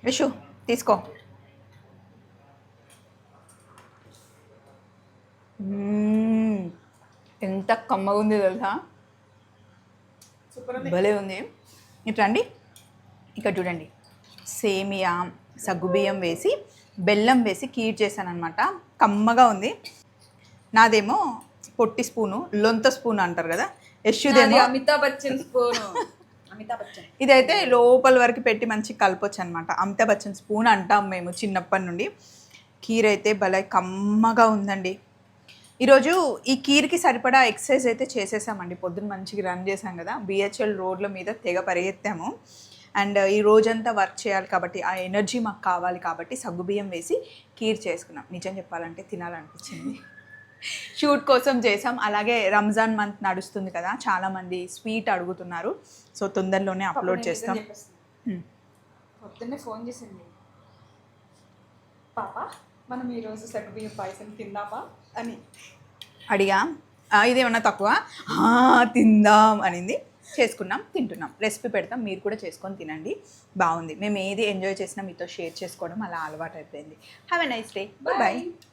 యశు తీసుకో. ఎంత కమ్మగా ఉంది తెలుసా, భలే ఉంది. ఇట్రండి, ఇక్కడ చూడండి, సేమియా సగ్గుబియ్యం వేసి బెల్లం వేసి కీర్ చేశాను అనమాట. కమ్మగా ఉంది. నాదేమో పొట్టి స్పూను, లొంత స్పూన్ అంటారు కదా, యశుదేమో అమితాబ్ బచ్చన్ స్పూను. అమితాబ్ బచ్చన్ ఇదైతే లోపల వరకు పెట్టి మంచి కలపొచ్చు అనమాట. అమితాబ్ బచ్చన్ స్పూన్ అంటాం మేము చిన్నప్పటి నుండి. కీర్ అయితే భలే కమ్మగా ఉందండి. ఈరోజు ఈ కీర్కి సరిపడా ఎక్సర్సైజ్ అయితే చేసేసామండి. పొద్దున్న మంచిగా రన్ చేసాం కదా, బిహెచ్ఎల్ రోడ్ల మీద తెగ పరిగెత్తాము. అండ్ ఈ రోజంతా వర్క్ చేయాలి కాబట్టి ఆ ఎనర్జీ మాకు కావాలి కాబట్టి సగ్గుబియ్యం వేసి కీర్ చేసుకున్నాం. నిజం చెప్పాలంటే తినాలనిపించింది. షూట్ కోసం చేసాం. అలాగే రంజాన్ మంత్ నడుస్తుంది కదా, చాలామంది స్వీట్ అడుగుతున్నారు. సో తొందరలోనే అప్లోడ్ చేస్తాం. పొద్దున్నే ఫోన్ చేసింది, పాప మనం ఈరోజు సగ్గుబియ్యం పాయసం తిందామా అని అడిగా. ఇదేమన్నా తక్కువ, తిందాం అనింది. చేసుకున్నాం, తింటున్నాం. రెసిపీ పెడతాం, మీరు కూడా చేసుకొని తినండి. బాగుంది. మేము ఏది ఎంజాయ్ చేసినా మీతో షేర్ చేసుకోవడం అలా అలవాటు అయిపోయింది. Have a nice day. Bye.